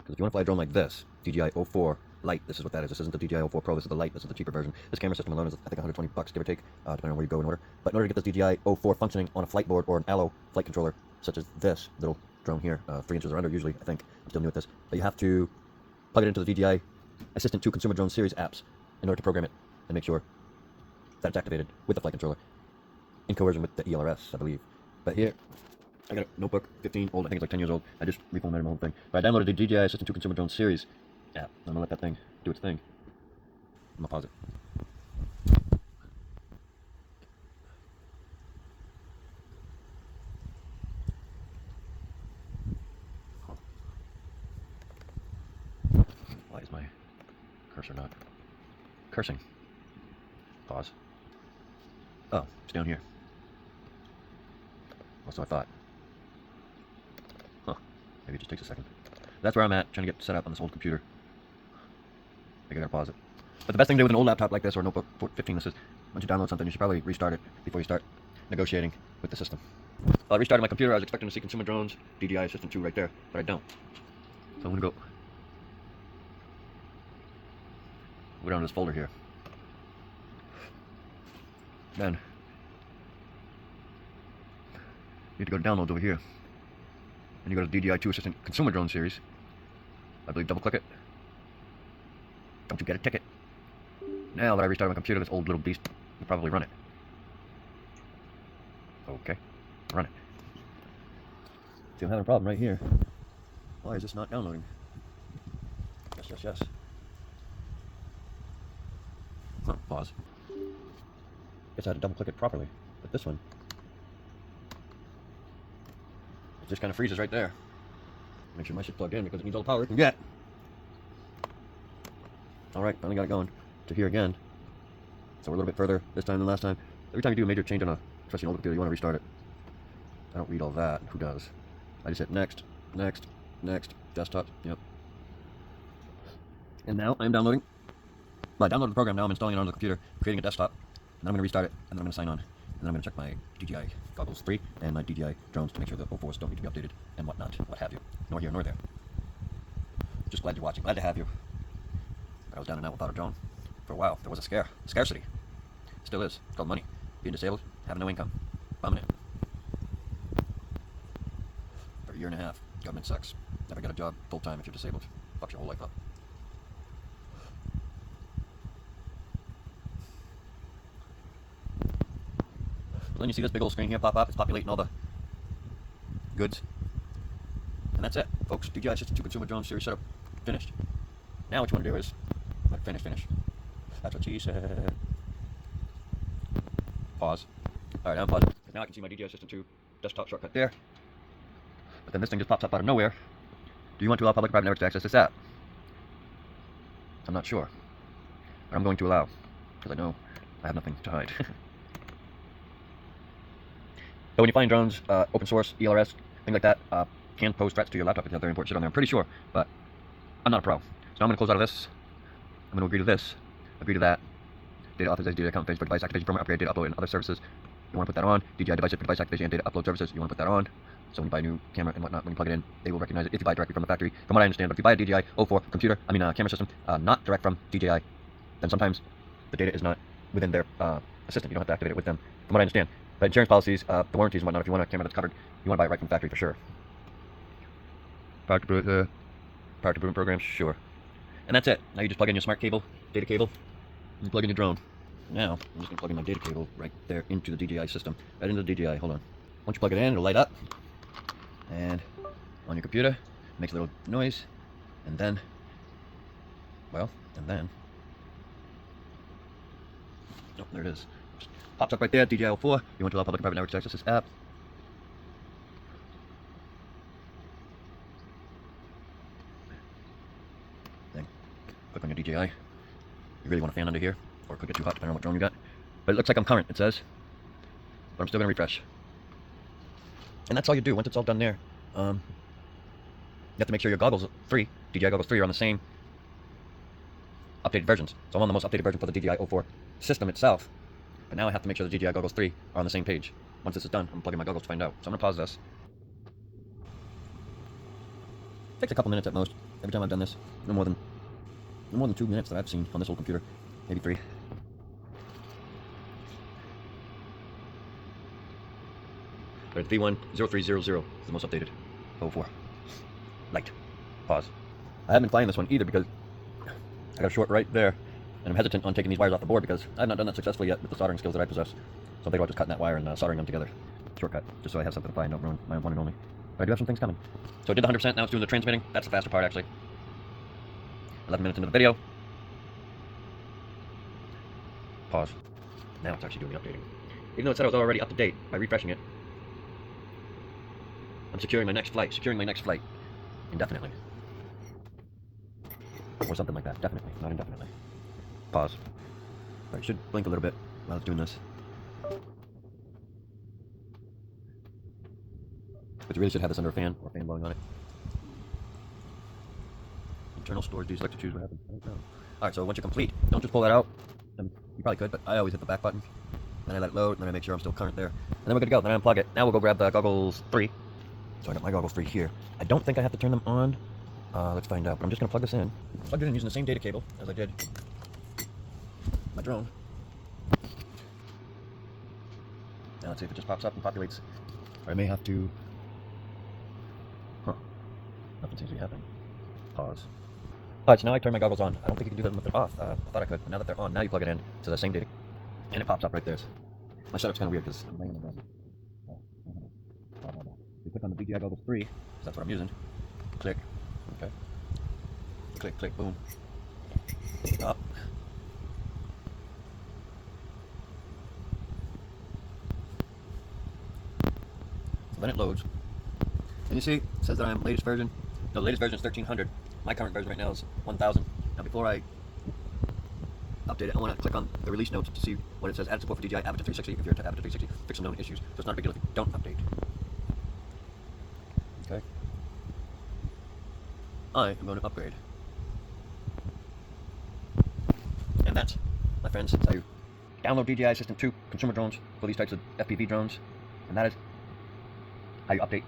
Because if you want to fly a drone like this, DJI-04 Lite, this is what that is. This isn't the DJI-04 Pro, this is the Lite, this is the cheaper version. This camera system alone is, I think, 120 bucks, give or take, depending on where you go in order. But in order to get this DJI-04 functioning on a flight board or an Allo flight controller, such as this little drone here, 3 inches or under usually, I think. I'm still new at this. But you have to plug it into the DJI Assistant 2 Consumer Drone Series apps in order to program it and make sure that it's activated with the flight controller in coercion with the ELRS, I believe. But here, I got a notebook, 15 old, I think it's like 10 years old. I just reformatted my whole thing. But I downloaded the DJI Assistant 2 Consumer Drone Series app. I'm gonna let that thing do its thing. I'm gonna pause it. Why is my cursor not cursing? Pause. Oh, it's down here. That's what I thought. Huh. Maybe it just takes a second. That's where I'm at, trying to get set up on this old computer. I think I gotta pause it. But the best thing to do with an old laptop like this, or notebook 15 this is, once you download something, you should probably restart it before you start negotiating with the system. I restarted my computer. I was expecting to see Consumer Drones, DJI Assistant 2 right there, but I don't. So I'm gonna go down to this folder here. Then you need to go to downloads over here. And you go to DJI 2 Assistant Consumer Drone Series. I believe double click it. Don't you get a ticket? Now that I restarted my computer, this old little beast will probably run it. Okay, run it. See, I'm having a problem right here. Why is this not downloading? Yes. Huh, pause. Guess I had to double click it properly. But this one, it just kind of freezes right there. Make sure my shit's plugged in because it needs all the power it can get. Alright, finally got it going to here again. So we're a little bit further this time than last time. Every time you do a major change on a, especially an old computer, you want to restart it. I don't read all that. Who does? I just hit next, desktop, yep. And now I'm downloading. Well, I downloaded the program, now I'm installing it on the computer, creating a desktop. And then I'm going to restart it, and then I'm going to sign on. And then I'm going to check my DJI Goggles 3 and my DJI drones to make sure the 04s don't need to be updated and whatnot, what have you. Nor here nor there. Just glad you're watching. Glad to have you. But I was down and out without a drone. For a while, there was a scarcity. Still is. It's called money. Being disabled, having no income. Bumming it. For a year and a half, government sucks. Never get a job full-time if you're disabled. Fucks your whole life up. Then you see this big old screen here pop up. It's populating all the goods. And that's it, folks. DJI Assistant 2 Consumer Drone Series setup finished. Now what you want to do is finish. That's what she said. Pause. Alright, now I'm pausing. Now I can see my DJI Assistant 2 desktop shortcut there. But then this thing just pops up out of nowhere. Do you want to allow public private networks to access this app? I'm not sure. But I'm going to allow. Because I know I have nothing to hide. So when you find drones, open source, ELRS, things like that, can pose threats to your laptop if you have very important shit on there, I'm pretty sure, but I'm not a pro. So now I'm going to close out of this. I'm going to agree to this, agree to that. Data authorization, data account phase for device activation, firmware upgrade, data upload, and other services. You want to put that on. DJI device for device activation and data upload services, you want to put that on. So when you buy a new camera and whatnot, when you plug it in, they will recognize it if you buy it directly from the factory. From what I understand, but if you buy a DJI-04 computer, camera system, not direct from DJI, then sometimes the data is not within their assistant. You don't have to activate it with them, from what I understand. But insurance policies, the warranties and whatnot, if you want a camera that's covered, you want to buy it right from the factory for sure. Power to boot programs, sure. And that's it. Now you just plug in your smart cable, data cable, and you plug in your drone. Now, I'm just going to plug in my data cable right there into the DJI system. Right into the DJI, hold on. Once you plug it in, it'll light up. And on your computer, it makes a little noise. And then, oh, there it is. Pops up right there, DJI-04. You want to allow public and private networks to access this app. Then click on your DJI. You really want a fan under here, or it could get too hot depending on what drone you got. But it looks like I'm current, it says. But I'm still going to refresh. And that's all you do. Once it's all done there, you have to make sure your Goggles 3, DJI Goggles 3, are on the same updated versions. So I'm on the most updated version for the DJI-04 system itself. But now I have to make sure the DJI Goggles 3 are on the same page. Once this is done, I'm plugging my goggles to find out. So I'm going to pause this. Takes a couple minutes at most. every time I've done this. No more than 2 minutes that I've seen on this old computer. Maybe 3. But V10300 is the most updated. 04. Light. Pause. I haven't been finding this one either because I got a short right there, and I'm hesitant on taking these wires off the board because I've not done that successfully yet with the soldering skills that I possess. So I'm thinking about just cutting that wire and soldering them together. Shortcut, just so I have something to find, don't ruin my one and only. But I do have some things coming. So I did the 100%, now it's doing the transmitting. That's the faster part, actually. 11 minutes into the video. Pause. Now it's actually doing the updating. Even though it said I was already up to date by refreshing it, I'm securing my next flight. Indefinitely. Or something like that. Definitely, not indefinitely. Pause. But it should blink a little bit while it's doing this. But you really should have this under a fan, or a fan blowing on it. Internal storage, do you select to choose what happens? I don't know. Alright, so once you're complete, don't just pull that out. You probably could, but I always hit the back button. Then I let it load, and then I make sure I'm still current there. And then we're good to go. Then I unplug it. Now we'll go grab the goggles 3. So I got my goggles 3 here. I don't think I have to turn them on. Let's find out. But I'm just going to plug this in. Plugged it in using the same data cable as I did my drone. Now let's see if it just pops up and populates. Or I may have to... Huh. Nothing seems to be happening. Pause. Alright, so now I turn my goggles on. I don't think you can do that with them off. I thought I could, but now that they're on, now you plug it in to the same data. And it pops up right there. My setup's kind of weird because I'm laying on the ground. You click on the DJI Goggles 3, because that's what I'm using. Click. Okay. Click, click, boom. Stop. So then it loads. And you see, it says that I'm latest version. No, the latest version is 1300. My current version right now is 1000. Now before I update it, I want to click on the release notes to see what it says. Add support for DJI Avatar 360. If you're into Avatar 360, fix some known issues. So it's not a big deal if you don't update. Okay. I am going to upgrade. And that, my friends, is how you download DJI Assistant 2 consumer drones for these types of FPV drones. And that is how you update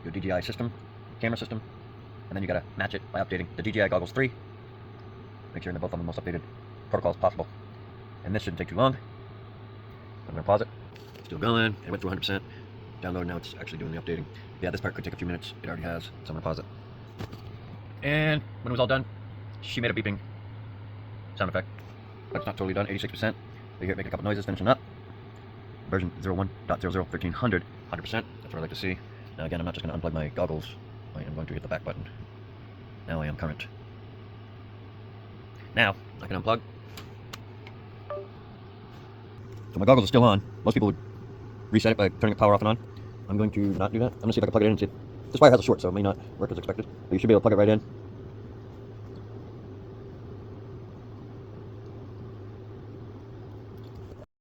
your DJI system, camera system, and then you gotta match it by updating the DJI Goggles 3. Make sure they're both on the most updated protocols possible. And this shouldn't take too long. I'm gonna pause it. Still going. It went through 100%. Download, now it's actually doing the updating. Yeah, this part could take a few minutes. It already has, so I'm gonna pause it. And when it was all done, she made a beeping sound effect. But it's not totally done, 86%. You hear it make a couple noises, finishing up. Version 01.00 1300, 100%. That's what I like to see. Now again, I'm not just gonna unplug my goggles. I am going to hit the back button. Now I am current. Now, I can unplug. So my goggles are still on. Most people would reset it by turning the power off and on. I'm going to not do that. I'm going to see if I can plug it in and see. This wire has a short, so it may not work as expected. But you should be able to plug it right in.